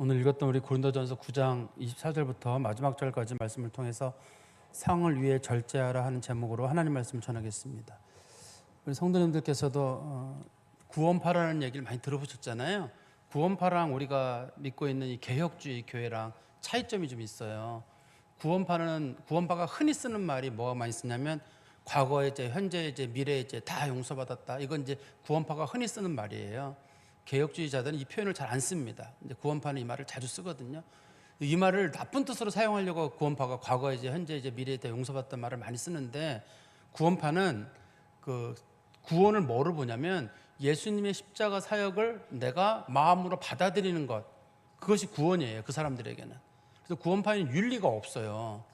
오늘 읽었던 우리 고린도전서 9장 24절부터 마지막 절까지 말씀을 통해서 상을 위해 절제하라 하는 제목으로 하나님 말씀을 전하겠습니다. 우리 성도님들께서도 구원파라는 얘기를 많이 들어보셨잖아요. 구원파랑 우리가 믿고 있는 이 개혁주의 교회랑 차이점이 좀 있어요. 구원파가 흔히 쓰는 말이 뭐가 많이 쓰냐면 과거에 이제 현재 이제 미래에 이제 다 용서받았다. 이건 이제 구원파가 흔히 쓰는 말이에요. 개혁주의자들은 이 표현을 잘 안 씁니다. 이제 구원파는 이 말을 자주 쓰거든요. 이 말을 나쁜 뜻으로 사용하려고 구원파가 과거에 이제 현재 이제 미래에 대해 용서받았다는 말을 많이 쓰는데, 구원파는 그 구원을 뭐로 보냐면 예수님의 십자가 사역을 내가 마음으로 받아들이는 것, 그것이 구원이에요. 그 사람들에게는. 그래서 구원파에는 윤리가 없어요.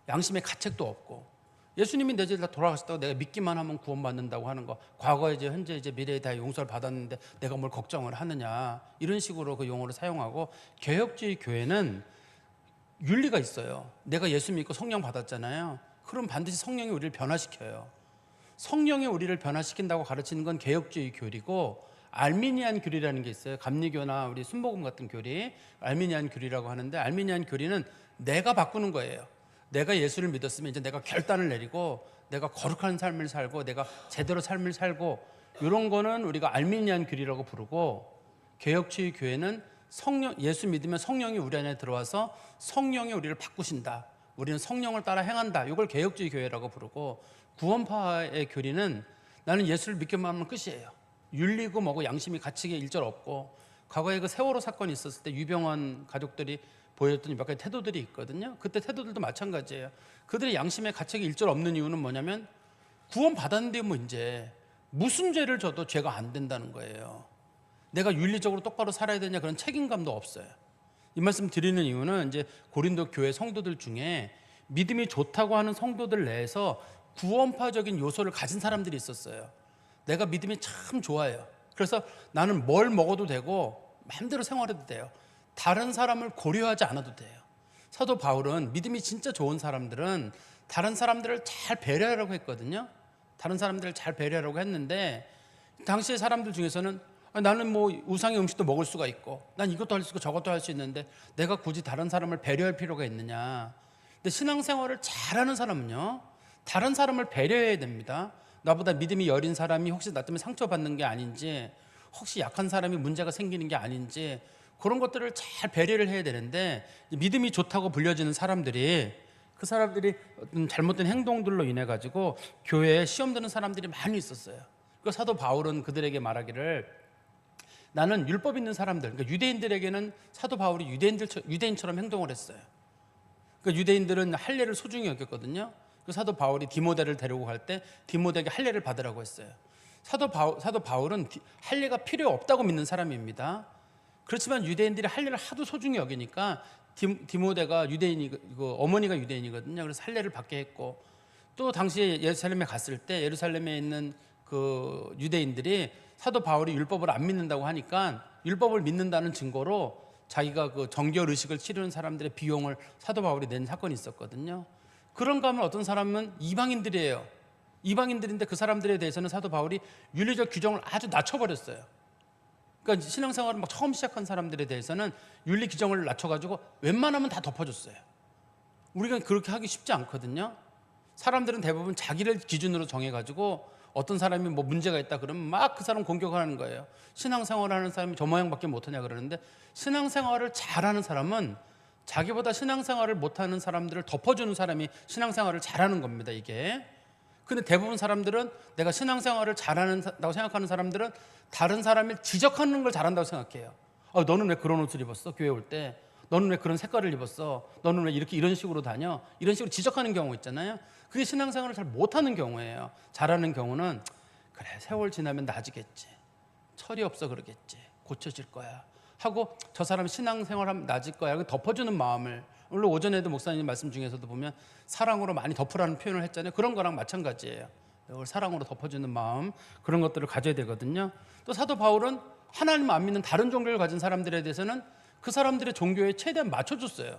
양심의 가책도 없고, 예수님이 내 죄를 다 돌아가셨다고 내가 믿기만 하면 구원받는다고 하는 거, 과거에 이제 현재 이제 미래에 다 용서를 받았는데 내가 뭘 걱정을 하느냐, 이런 식으로 그 용어를 사용하고, 개혁주의 교회는 윤리가 있어요. 내가 예수 믿고 성령 받았잖아요. 그럼 반드시 성령이 우리를 변화시켜요. 성령이 우리를 변화시킨다고 가르치는 건 개혁주의 교리고, 알미니안 교리라는 게 있어요. 감리교나 우리 순복음 같은 교리, 알미니안 교리라고 하는데, 알미니안 교리는 내가 바꾸는 거예요. 내가 예수를 믿었으면 이제 내가 결단을 내리고 내가 거룩한 삶을 살고 내가 제대로 삶을 살고, 이런 거는 우리가 알미니안 교리라고 부르고, 개혁주의 교회는 예수 믿으면 성령이 우리 안에 들어와서 성령이 우리를 바꾸신다, 우리는 성령을 따라 행한다, 이걸 개혁주의 교회라고 부르고, 구원파의 교리는 나는 예수를 믿기만 하면 끝이에요. 윤리고 뭐고 양심이 가책이 일절 없고, 과거에 그 세월호 사건이 있었을 때 유병원 가족들이 보여줬던 몇 가지 태도들이 있거든요. 그때 태도들도 마찬가지예요. 그들의 양심의 가책이 일절 없는 이유는 뭐냐면, 구원 받았는데 뭐 이제 무슨 죄를 져도 죄가 안 된다는 거예요. 내가 윤리적으로 똑바로 살아야 되냐, 그런 책임감도 없어요. 이 말씀 드리는 이유는 이제 고린도 교회 성도들 중에 믿음이 좋다고 하는 성도들 내에서 구원파적인 요소를 가진 사람들이 있었어요. 내가 믿음이 참 좋아요. 그래서 나는 뭘 먹어도 되고 마음대로 생활해도 돼요. 다른 사람을 고려하지 않아도 돼요. 사도 바울은 믿음이 진짜 좋은 사람들은 다른 사람들을 잘 배려하려고 했거든요. 다른 사람들을 잘 배려하려고 했는데, 당시의 사람들 중에서는 나는 뭐 우상의 음식도 먹을 수가 있고 난 이것도 할 수 있고 저것도 할 수 있는데 내가 굳이 다른 사람을 배려할 필요가 있느냐. 근데 신앙생활을 잘하는 사람은요, 다른 사람을 배려해야 됩니다. 나보다 믿음이 여린 사람이 혹시 나 때문에 상처받는 게 아닌지, 혹시 약한 사람이 문제가 생기는 게 아닌지, 그런 것들을 잘 배려를 해야 되는데, 믿음이 좋다고 불려지는 사람들이, 그 사람들이 어떤 잘못된 행동들로 인해 가지고 교회에 시험 드는 사람들이 많이 있었어요. 그 사도 바울은 그들에게 말하기를, 나는 율법 있는 사람들, 그러니까 유대인들에게는 사도 바울이 유대인처럼 행동을 했어요. 그러니까 유대인들은 할례를 소중히 여겼거든요. 그 사도 바울이 디모데를 데리고 갈 때 디모데에게 할례를 받으라고 했어요. 사도 바울은 할례가 필요 없다고 믿는 사람입니다. 그렇지만 유대인들이 할례를 하도 소중히 여기니까 디모데가 어머니가 유대인이거든요. 그래서 할례를 받게 했고, 또 당시에 예루살렘에 갔을 때 예루살렘에 있는 그 유대인들이 사도 바울이 율법을 안 믿는다고 하니까 율법을 믿는다는 증거로 자기가 그 정결 의식을 치르는 사람들의 비용을 사도 바울이 낸 사건이 있었거든요. 그런가 하면 어떤 사람은 이방인들이에요. 이방인들인데 그 사람들에 대해서는 사도 바울이 윤리적 규정을 아주 낮춰버렸어요. 그러니까 신앙생활을 막 처음 시작한 사람들에 대해서는 윤리 규정을 낮춰가지고 웬만하면 다 덮어줬어요. 우리가 그렇게 하기 쉽지 않거든요. 사람들은 대부분 자기를 기준으로 정해가지고 어떤 사람이 뭐 문제가 있다 그러면 막 그 사람 공격하는 거예요. 신앙생활을 하는 사람이 저 모양밖에 못하냐 그러는데, 신앙생활을 잘하는 사람은 자기보다 신앙생활을 못하는 사람들을 덮어주는 사람이 신앙생활을 잘하는 겁니다, 이게. 근데 대부분 사람들은, 내가 신앙생활을 잘한다고 생각하는 사람들은 다른 사람을 지적하는 걸 잘한다고 생각해요. 너는 왜 그런 옷을 입었어? 교회 올 때. 너는 왜 그런 색깔을 입었어? 너는 왜 이런 식으로 다녀? 이런 식으로 지적하는 경우 있잖아요. 그게 신앙생활을 잘 못하는 경우예요. 잘하는 경우는, 그래, 세월 지나면 나아지겠지, 철이 없어 그러겠지, 고쳐질 거야 하고, 저 사람 신앙생활하면 나아질 거야, 덮어주는 마음을, 물론 오전에도 목사님 말씀 중에서도 보면 사랑으로 많이 덮으라는 표현을 했잖아요. 그런 거랑 마찬가지예요. 이걸 사랑으로 덮어주는 마음, 그런 것들을 가져야 되거든요. 또 사도 바울은 하나님 안 믿는 다른 종교를 가진 사람들에 대해서는 그 사람들의 종교에 최대한 맞춰줬어요.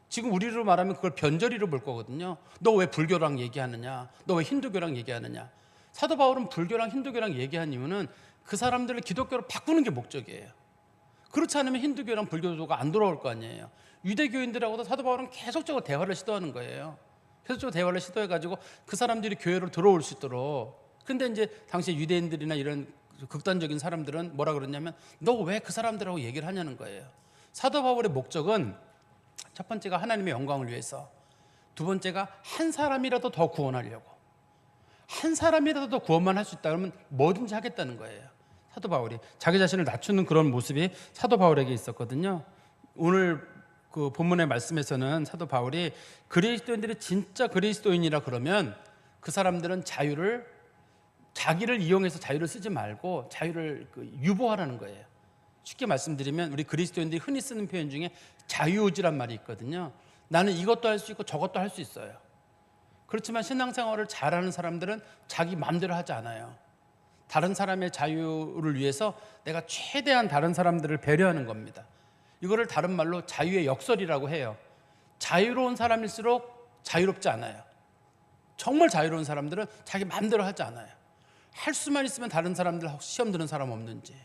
지금 우리로 말하면 그걸 변절이로 볼 거거든요. 너 왜 불교랑 얘기하느냐, 너 왜 힌두교랑 얘기하느냐. 사도 바울은 불교랑 힌두교랑 얘기한 이유는 그 사람들을 기독교로 바꾸는 게 목적이에요. 그렇지 않으면 힌두교랑 불교도가 안 돌아올 거 아니에요. 유대교인들하고도 사도 바울은 계속적으로 대화를 시도하는 거예요. 계속적으로 대화를 시도해가지고 그 사람들이 교회로 들어올 수 있도록. 근데 이제 당시 유대인들이나 이런 극단적인 사람들은 뭐라 그러냐면 너 왜 그 사람들하고 얘기를 하냐는 거예요. 사도 바울의 목적은 첫 번째가 하나님의 영광을 위해서, 두 번째가 한 사람이라도 더 구원하려고. 한 사람이라도 더 구원만 할 수 있다 그러면 뭐든지 하겠다는 거예요. 사도 바울이 자기 자신을 낮추는 그런 모습이 사도 바울에게 있었거든요. 오늘 그 본문의 말씀에서는 사도 바울이 그리스도인들이 진짜 그리스도인이라 그러면 그 사람들은 자기를 이용해서 자유를 쓰지 말고 자유를 유보하라는 거예요. 쉽게 말씀드리면 우리 그리스도인들이 흔히 쓰는 표현 중에 자유의지란 말이 있거든요. 나는 이것도 할 수 있고 저것도 할 수 있어요. 그렇지만 신앙생활을 잘하는 사람들은 자기 마음대로 하지 않아요. 다른 사람의 자유를 위해서 내가 최대한 다른 사람들을 배려하는 겁니다. 이거를 다른 말로 자유의 역설이라고 해요. 자유로운 사람일수록 자유롭지 않아요. 정말 자유로운 사람들은 자기 마음대로 하지 않아요. 할 수만 있으면 다른 사람들 시험 드는 사람 없는지,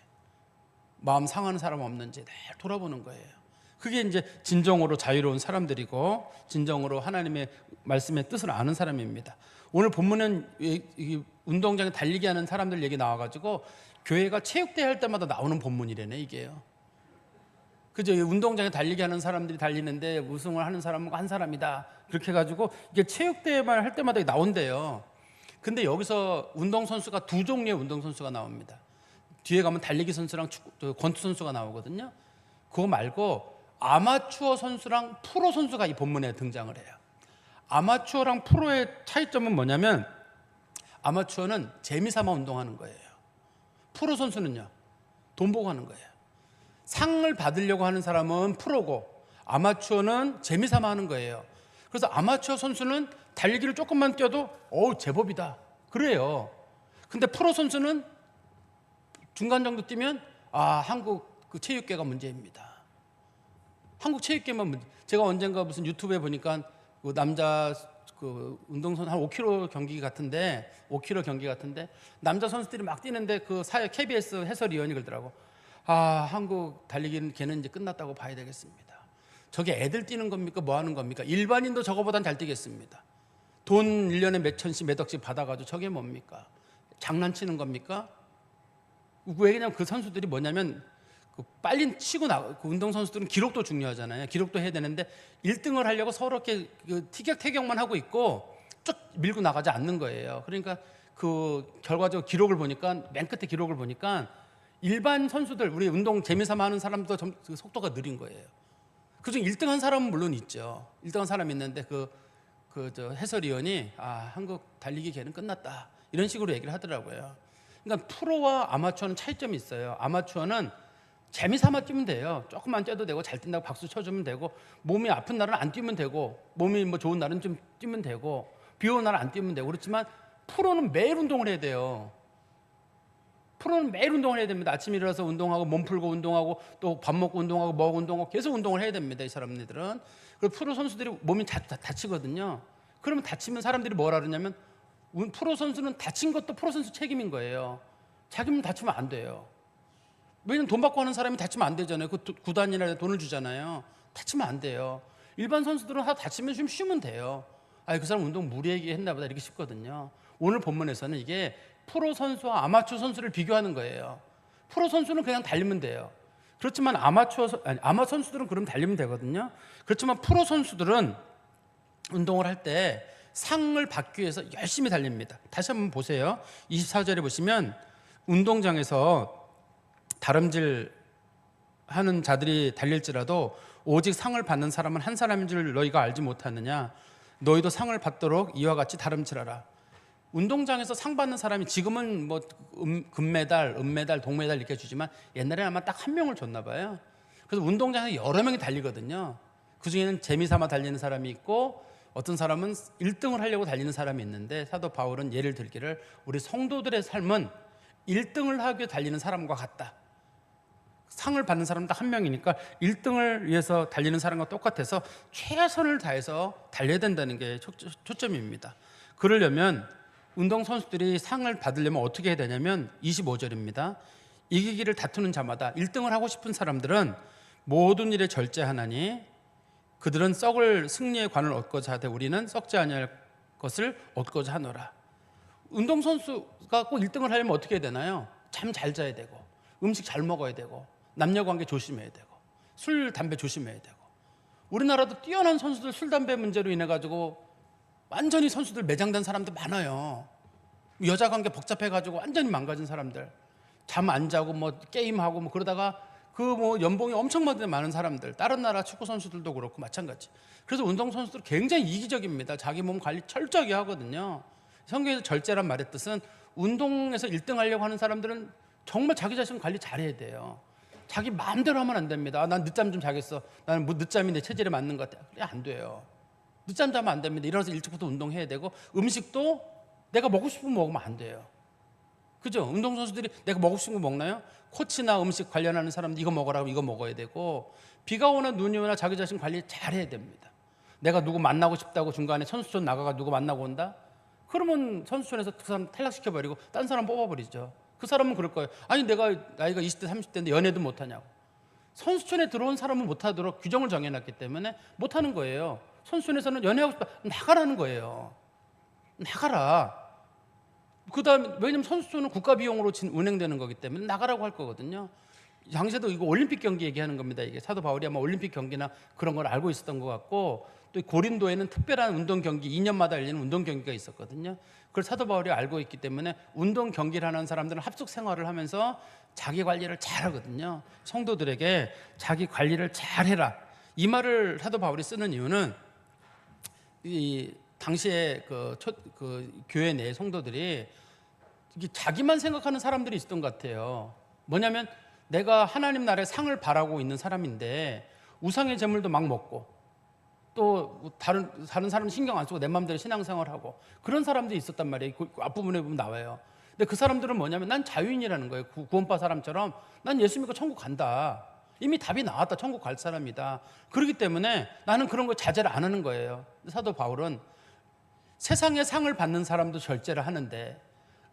마음 상하는 사람 없는지 늘 돌아보는 거예요. 그게 이제 진정으로 자유로운 사람들이고 진정으로 하나님의 말씀의 뜻을 아는 사람입니다. 오늘 본문은 이 운동장에 달리기 하는 사람들 얘기 나와가지고 교회가 체육대회 할 때마다 나오는 본문이래네 이게요. 그죠? 운동장에 달리기 하는 사람들이 달리는데 우승을 하는 사람은 한 사람이다. 그렇게 해가지고 이게 체육대회만 할 때마다 나온대요. 근데 여기서 운동선수가 두 종류의 운동선수가 나옵니다. 뒤에 가면 달리기 선수랑 권투 선수가 나오거든요. 그거 말고 아마추어 선수랑 프로 선수가 이 본문에 등장을 해요. 아마추어랑 프로의 차이점은 뭐냐면 아마추어는 재미삼아 운동하는 거예요. 프로 선수는요, 돈 보고 하는 거예요. 상을 받으려고 하는 사람은 프로고 아마추어는 재미삼아 하는 거예요. 그래서 아마추어 선수는 달리기를 조금만 뛰어도 제법이다 그래요. 근데 프로 선수는 중간 정도 뛰면 한국 그 체육계가 문제입니다. 한국 체육계만 문제. 제가 언젠가 무슨 유튜브에 보니까 그 남자 그 운동선 한 5km 경기 같은데 5km 경기 같은데 남자 선수들이 막 뛰는데 그 사회 KBS 해설위원이 그러더라고. 한국 달리기는 걔는 이제 끝났다고 봐야 되겠습니다. 저게 애들 뛰는 겁니까? 뭐 하는 겁니까? 일반인도 저거보단 잘 뛰겠습니다. 돈 1년에 몇 천씩 몇 억씩 받아가지고 저게 뭡니까? 장난치는 겁니까? 왜냐면 그 선수들이 뭐냐면 빨리 치고 그 운동선수들은 기록도 중요하잖아요. 기록도 해야 되는데 1등을 하려고 서로 이렇게 티격태격만 하고 있고 쭉 밀고 나가지 않는 거예요. 그러니까 그 결과적으로 기록을 보니까 맨 끝에 기록을 보니까 일반 선수들, 우리 운동 재미삼아 하는 사람도 속도가 느린 거예요. 그중 1등 한 사람은 물론 있죠. 1등 한 사람이 있는데 저 해설위원이 한국 달리기 걔는 끝났다 이런 식으로 얘기를 하더라고요. 그러니까 프로와 아마추어는 차이점이 있어요. 아마추어는 재미삼아 뛰면 돼요. 조금만 뛰어도 되고 잘 뛴다고 박수 쳐주면 되고 몸이 아픈 날은 안 뛰면 되고 몸이 뭐 좋은 날은 좀 뛰면 되고 비 오는 날은 안 뛰면 되고 그렇지만 프로는 매일 운동을 해야 돼요. 프로는 매일 운동을 해야 됩니다. 아침에 일어나서 운동하고 몸 풀고 운동하고 또 밥 먹고 운동하고 먹고 운동하고 계속 운동을 해야 됩니다. 이 사람들은. 그리고 프로 선수들이 몸이 다치거든요. 그러면 다치면 사람들이 뭐라 그러냐면 프로 선수는 다친 것도 프로 선수 책임인 거예요. 자기만 다치면 안 돼요. 왜냐면 돈 받고 하는 사람이 다치면 안 되잖아요. 그 구단이나 돈을 주잖아요. 다치면 안 돼요. 일반 선수들은 다치면 좀 쉬면 돼요. 그 사람 운동 무리하게 했나 보다 이렇게 싶거든요. 오늘 본문에서는 이게 프로 선수와 아마추어 선수를 비교하는 거예요. 프로 선수는 그냥 달리면 돼요. 그렇지만 아마 선수들은 그럼 달리면 되거든요. 그렇지만 프로 선수들은 운동을 할 때 상을 받기 위해서 열심히 달립니다. 다시 한번 보세요. 24절에 보시면 운동장에서 다름질 하는 자들이 달릴지라도 오직 상을 받는 사람은 한 사람인 줄 너희가 알지 못하느냐. 너희도 상을 받도록 이와 같이 다름질하라. 운동장에서 상 받는 사람이 지금은 뭐 금메달, 은메달, 동메달 이렇게 주지만 옛날에는 아마 딱 한 명을 줬나 봐요. 그래서 운동장에서 여러 명이 달리거든요. 그중에는 재미삼아 달리는 사람이 있고 어떤 사람은 1등을 하려고 달리는 사람이 있는데 사도 바울은 예를 들기를 우리 성도들의 삶은 1등을 하기 위해 달리는 사람과 같다. 상을 받는 사람은 딱 한 명이니까 1등을 위해서 달리는 사람과 똑같아서 최선을 다해서 달려야 된다는 게 초점입니다. 그러려면 운동선수들이 상을 받으려면 어떻게 해야 되냐면 25절입니다. 이기기를 다투는 자마다 1등을 하고 싶은 사람들은 모든 일에 절제하나니 그들은 썩을 승리의 관을 얻고자 하되 우리는 썩지 아니할 것을 얻고자 하노라. 운동선수가 꼭 1등을 하려면 어떻게 해야 되나요? 잠 잘 자야 되고, 음식 잘 먹어야 되고, 남녀관계 조심해야 되고, 술, 담배 조심해야 되고. 우리나라도 뛰어난 선수들 술, 담배 문제로 인해 가지고 완전히 선수들 매장된 사람들 많아요. 여자 관계 복잡해 가지고 완전히 망가진 사람들, 잠 안 자고 뭐 게임하고 뭐 그러다가 그 뭐 연봉이 엄청 많은 사람들, 다른 나라 축구 선수들도 그렇고 마찬가지. 그래서 운동 선수들 굉장히 이기적입니다. 자기 몸 관리 철저하게 하거든요. 성경에서 절제란 말의 뜻은 운동에서 1등 하려고 하는 사람들은 정말 자기 자신 관리 잘해야 돼요. 자기 마음대로 하면 안 됩니다. 난 늦잠 좀 자겠어. 나는 뭐 늦잠이 내 체질에 맞는 것 같아. 그래 안 돼요. 늦잠 자면 안 됩니다. 일어나서 일찍부터 운동해야 되고, 음식도 내가 먹고 싶은 거 먹으면 안 돼요. 그죠? 운동선수들이 내가 먹고 싶은 거 먹나요? 코치나 음식 관련하는 사람들 이거 먹으라고 이거 먹어야 되고, 비가 오나 눈이 오나 자기 자신 관리 잘해야 됩니다. 내가 누구 만나고 싶다고 중간에 선수촌 나가가 누구 만나고 온다? 그러면 선수촌에서 그 사람 탈락시켜버리고 딴 사람 뽑아버리죠. 그 사람은 그럴 거예요. 아니 내가 나이가 20대 30대인데 연애도 못하냐고. 선수촌에 들어온 사람은 못하도록 규정을 정해놨기 때문에 못하는 거예요. 선수촌에서는 연애하고 싶다 나가라는 거예요. 나가라. 그다음에 왜냐면 선수촌은 국가 비용으로 운행되는 거기 때문에 나가라고 할 거거든요. 당시에도 이거 올림픽 경기 얘기하는 겁니다. 이게 사도 바울이 아마 올림픽 경기나 그런 걸 알고 있었던 것 같고, 또 고린도에는 특별한 운동 경기 2년마다 열리는 운동 경기가 있었거든요. 그걸 사도 바울이 알고 있기 때문에 운동 경기를 하는 사람들은 합숙 생활을 하면서 자기 관리를 잘하거든요. 성도들에게 자기 관리를 잘해라, 이 말을 사도 바울이 쓰는 이유는 이 당시에 그 교회 내 성도들이 자기만 생각하는 사람들이 있었던 것 같아요. 뭐냐면 내가 하나님 나라의 상을 바라고 있는 사람인데 우상의 제물도 막 먹고, 또 다른 사람 신경 안 쓰고 내 마음대로 신앙생활하고 그런 사람들이 있었단 말이에요. 그 앞부분에 보면 나와요. 근데 그 사람들은 뭐냐면 난 자유인이라는 거예요. 구원파 사람처럼 난 예수 믿고 천국 간다. 이미 답이 나왔다. 천국 갈 사람이다. 그렇기 때문에 나는 그런 거 자제를 안 하는 거예요. 사도 바울은 세상의 상을 받는 사람도 절제를 하는데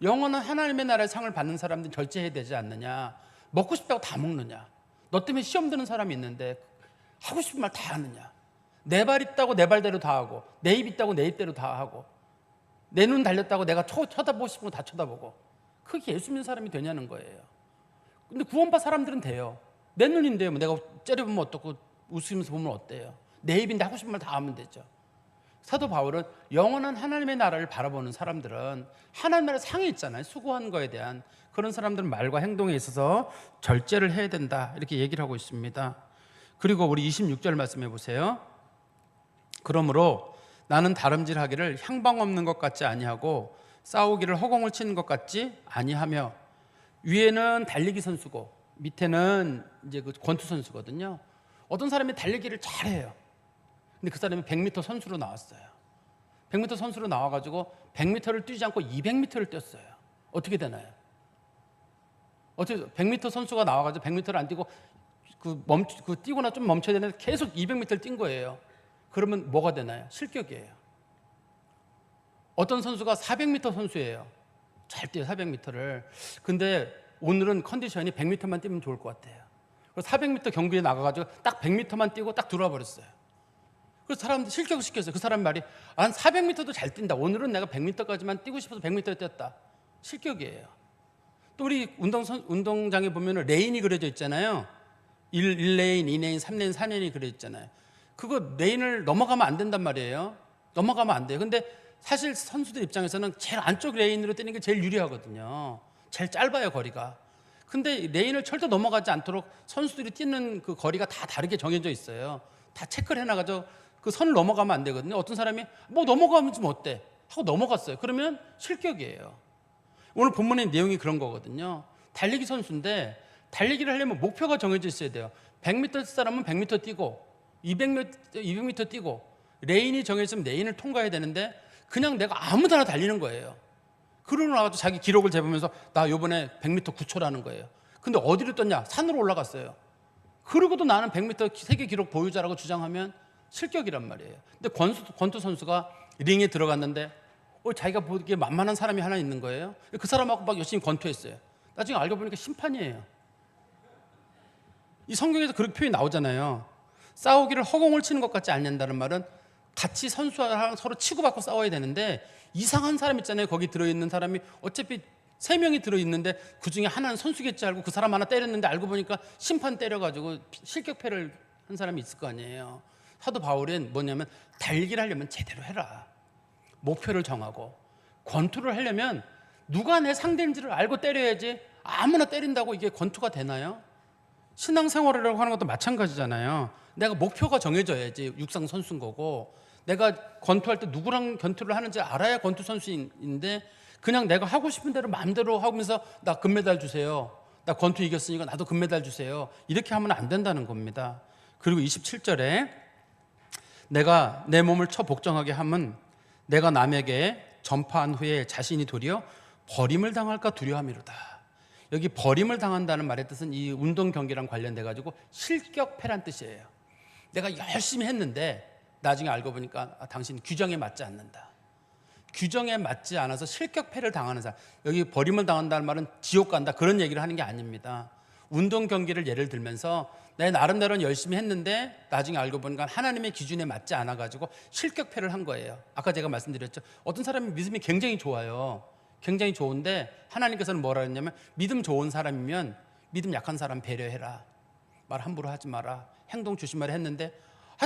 영원한 하나님의 나라의 상을 받는 사람들은 절제해야 되지 않느냐. 먹고 싶다고 다 먹느냐. 너 때문에 시험 드는 사람이 있는데 하고 싶은 말 다 하느냐. 내 발 있다고 내 발대로 다 하고, 내 입 있다고 내 입대로 다 하고, 내 눈 달렸다고 내가 쳐다보고 싶은 거 다 쳐다보고, 그게 예수 믿는 사람이 되냐는 거예요. 근데 구원파 사람들은 돼요. 내 눈인데요. 내가 째려보면 어떻고 웃으면서 보면 어때요? 내 입인데 하고 싶은 말 다 하면 되죠. 사도 바울은 영원한 하나님의 나라를 바라보는 사람들은 하나님 나라의 상이 있잖아요. 수고한 거에 대한 그런 사람들은 말과 행동에 있어서 절제를 해야 된다, 이렇게 얘기를 하고 있습니다. 그리고 우리 26절 말씀해 보세요. 그러므로 나는 다름질하기를 향방 없는 것 같지 아니하고 싸우기를 허공을 치는 것 같지 아니하며, 위에는 달리기 선수고 밑에는 이제 그 권투 선수거든요. 어떤 사람이 달리기를 잘해요. 근데 그 사람이 100m 선수로 나왔어요. 100m 선수로 나와가지고 100m를 뛰지 않고 200m를 뛰었어요. 어떻게 되나요? 어떻게 100m 선수가 나와가지고 100m를 안 뛰고 뛰거나 좀 멈춰야 되는데 계속 200m를 뛴 거예요. 그러면 뭐가 되나요? 실격이에요. 어떤 선수가 400m 선수예요. 잘 뛰어요, 400m를. 근데 오늘은 컨디션이 100m만 뛰면 좋을 것 같아요. 그래서 400m 경기에 나가가지고 딱 100m만 뛰고 딱 들어와 버렸어요. 그래서 사람들 실격을 시켰어요. 그 사람 말이 난 400m도 잘 뛴다. 오늘은 내가 100m까지만 뛰고 싶어서 100m 뛰었다. 실격이에요. 또 우리 운동장에 보면 레인이 그려져 있잖아요. 1레인, 2레인, 3레인, 4레인이 그려져 있잖아요. 그거 레인을 넘어가면 안 된단 말이에요. 넘어가면 안 돼요. 근데 사실 선수들 입장에서는 제일 안쪽 레인으로 뛰는 게 제일 유리하거든요. 제일 짧아요, 거리가. 근데 레인을 절대 넘어가지 않도록 선수들이 뛰는 그 거리가 다 다르게 정해져 있어요. 다 체크를 해놔가지고 그 선을 넘어가면 안 되거든요. 어떤 사람이 뭐 넘어가면 좀 어때? 하고 넘어갔어요. 그러면 실격이에요. 오늘 본문의 내용이 그런 거거든요. 달리기 선수인데 달리기를 하려면 목표가 정해져 있어야 돼요. 100m 뛸 사람은 100m 뛰고 200m 뛰고 레인이 정해졌으면 레인을 통과해야 되는데 그냥 내가 아무 데나 달리는 거예요. 그러고 나가지고 자기 기록을 재보면서 나 요번에 100m 9초라는 거예요. 근데 어디로 뛰었냐? 산으로 올라갔어요. 그러고도 나는 100m 세계 기록 보유자라고 주장하면 실격이란 말이에요. 근데 권투 선수가 링에 들어갔는데 자기가 보기에 만만한 사람이 하나 있는 거예요. 그 사람하고 막 열심히 권투했어요. 나중에 알고 보니까 심판이에요. 이 성경에서 그렇게 표현이 나오잖아요. 싸우기를 허공을 치는 것 같지 않는다는 말은 같이 선수랑 서로 치고받고 싸워야 되는데, 이상한 사람 있잖아요. 거기 들어있는 사람이 어차피 3명이 들어있는데 그중에 하나는 선수겠지 알고 그 사람 하나 때렸는데 알고 보니까 심판 때려가지고 실격패를 한 사람이 있을 거 아니에요. 사도 바울은 뭐냐면, 달기를 하려면 제대로 해라. 목표를 정하고 권투를 하려면 누가 내 상대인지를 알고 때려야지. 아무나 때린다고 이게 권투가 되나요? 신앙생활이라고 하는 것도 마찬가지잖아요. 내가 목표가 정해져야지 육상 선수인 거고, 내가 권투할 때 누구랑 권투를 하는지 알아야 권투 선수인데, 그냥 내가 하고 싶은 대로 마음대로 하면서 나 금메달 주세요, 나 권투 이겼으니까 나도 금메달 주세요, 이렇게 하면 안 된다는 겁니다. 그리고 27절에 내가 내 몸을 쳐 복종하게 함은 내가 남에게 전파한 후에 자신이 도리어 버림을 당할까 두려움이로다. 여기 버림을 당한다는 말의 뜻은 이 운동 경기랑 관련돼 가지고 실격패란 뜻이에요. 내가 열심히 했는데 나중에 알고 보니까 당신 규정에 맞지 않는다. 규정에 맞지 않아서 실격패를 당하는 사람. 여기 버림을 당한다는 말은 지옥 간다 그런 얘기를 하는 게 아닙니다. 운동 경기를 예를 들면서 내 나름대로는 열심히 했는데 나중에 알고 보니까 하나님의 기준에 맞지 않아 가지고 실격패를 한 거예요. 아까 제가 말씀드렸죠. 어떤 사람이 믿음이 굉장히 좋아요. 굉장히 좋은데 하나님께서는 뭐라 했냐면, 믿음 좋은 사람이면 믿음 약한 사람 배려해라, 말 함부로 하지 마라, 행동 조심하라 했는데,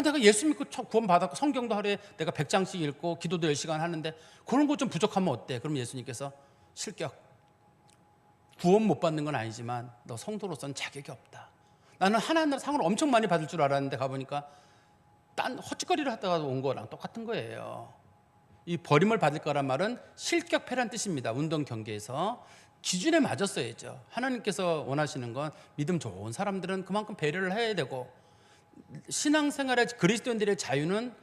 내가 예수 믿고 구원 받았고 성경도 하루에 내가 100장씩 읽고 기도도 10시간 하는데 그런 거 좀 부족하면 어때? 그럼 예수님께서 실격. 구원 못 받는 건 아니지만 너 성도로서는 자격이 없다. 나는 하나님 상을 엄청 많이 받을 줄 알았는데 가보니까 딴 헛짓거리를 하다가 온 거랑 똑같은 거예요. 이 버림을 받을 거란 말은 실격패란 뜻입니다. 운동 경기에서 기준에 맞았어야죠. 하나님께서 원하시는 건 믿음 좋은 사람들은 그만큼 배려를 해야 되고, 신앙생활의 그리스도인들의 자유는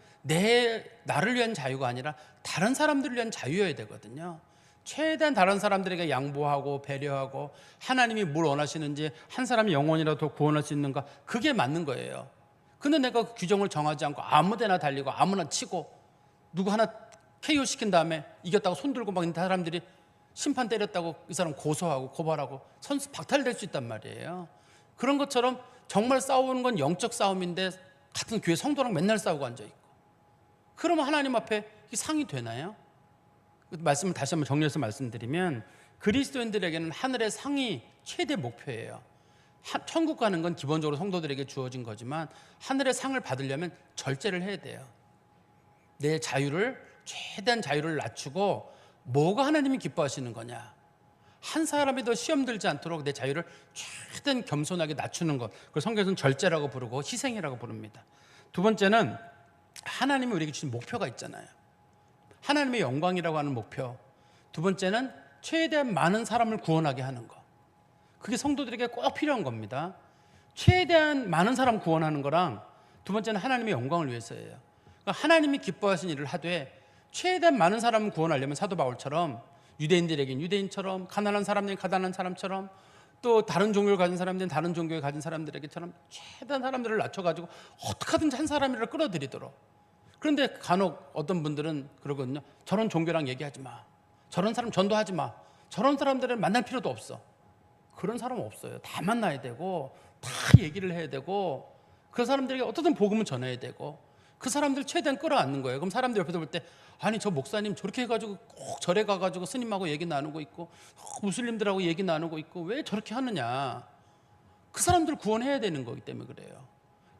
나를 위한 자유가 아니라 다른 사람들을 위한 자유여야 되거든요. 최대한 다른 사람들에게 양보하고 배려하고, 하나님이 뭘 원하시는지 한 사람의 영혼이라도 구원할 수 있는가, 그게 맞는 거예요. 근데 내가 그 규정을 정하지 않고 아무데나 달리고 아무나 치고 누구 하나 KO 시킨 다음에 이겼다고 손들고 막 있는 사람들이 심판 때렸다고 이 사람 고소하고 고발하고 선수 박탈될 수 있단 말이에요. 그런 것처럼 정말 싸우는 건 영적 싸움인데 같은 교회 성도랑 맨날 싸우고 앉아있고, 그러면 하나님 앞에 이게 상이 되나요? 말씀을 다시 한번 정리해서 말씀드리면, 그리스도인들에게는 하늘의 상이 최대 목표예요. 천국 가는 건 기본적으로 성도들에게 주어진 거지만 하늘의 상을 받으려면 절제를 해야 돼요. 내 자유를, 최대한 자유를 낮추고, 뭐가 하나님이 기뻐하시는 거냐, 한 사람이 더 시험 들지 않도록 내 자유를 최대한 겸손하게 낮추는 것, 그걸 성경에서는 절제라고 부르고 희생이라고 부릅니다. 두 번째는 하나님이 우리에게 주신 목표가 있잖아요. 하나님의 영광이라고 하는 목표. 두 번째는 최대한 많은 사람을 구원하게 하는 것. 그게 성도들에게 꼭 필요한 겁니다. 최대한 많은 사람 구원하는 거랑 두 번째는 하나님의 영광을 위해서예요. 그러니까 하나님이 기뻐하신 일을 하되 최대한 많은 사람을 구원하려면 사도 바울처럼 유대인들에겐 유대인처럼, 가난한 사람들은 가난한 사람처럼, 또 다른 종교를 가진 사람들은 다른 종교를 가진 사람들에게처럼 최대한 사람들을 낮춰가지고 어떻게 하든지 한 사람이라도 끌어들이도록. 그런데 간혹 어떤 분들은 그러거든요. 저런 종교랑 얘기하지 마, 저런 사람 전도하지 마, 저런 사람들은 만날 필요도 없어. 그런 사람 없어요. 다 만나야 되고 다 얘기를 해야 되고, 그 사람들에게 어떻든 복음을 전해야 되고, 그 사람들 최대한 끌어안는 거예요. 그럼 사람들 옆에서 볼 때, 아니 저 목사님 저렇게 해가지고 꼭 절에 가가지고 스님하고 얘기 나누고 있고 무슬림들하고 얘기 나누고 있고 왜 저렇게 하느냐. 그 사람들 구원해야 되는 거기 때문에 그래요.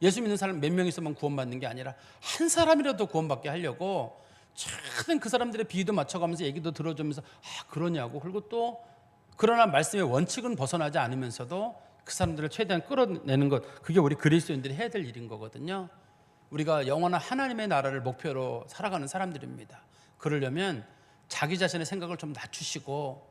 예수 믿는 사람 몇 명 있으면 구원받는 게 아니라 한 사람이라도 구원받게 하려고 최대한 그 사람들의 비위도 맞춰가면서 얘기도 들어주면서 그러냐고, 그리고 또 그러나 말씀의 원칙은 벗어나지 않으면서도 그 사람들을 최대한 끌어내는 것, 그게 우리 그리스도인들이 해야 될 일인 거거든요. 우리가 영원한 하나님의 나라를 목표로 살아가는 사람들입니다. 그러려면 자기 자신의 생각을 좀 낮추시고,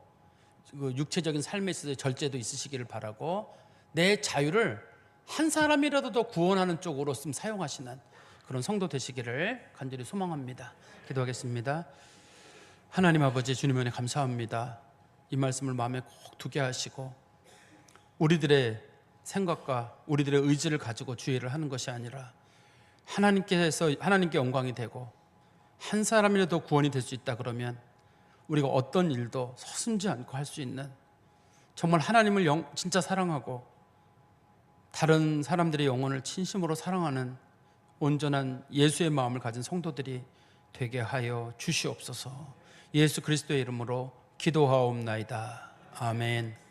그 육체적인 삶에 있어서 절제도 있으시기를 바라고, 내 자유를 한 사람이라도 더 구원하는 쪽으로 좀 사용하시는 그런 성도 되시기를 간절히 소망합니다. 기도하겠습니다. 하나님 아버지, 주님 은혜 감사합니다. 이 말씀을 마음에 꼭 두게 하시고, 우리들의 생각과 우리들의 의지를 가지고 주의를 하는 것이 아니라 하나님께 영광이 되고 한 사람이라도 구원이 될 수 있다 그러면 우리가 어떤 일도 서슴지 않고 할 수 있는 정말 하나님을 진짜 사랑하고 다른 사람들의 영혼을 진심으로 사랑하는 온전한 예수의 마음을 가진 성도들이 되게 하여 주시옵소서. 예수 그리스도의 이름으로 기도하옵나이다. 아멘.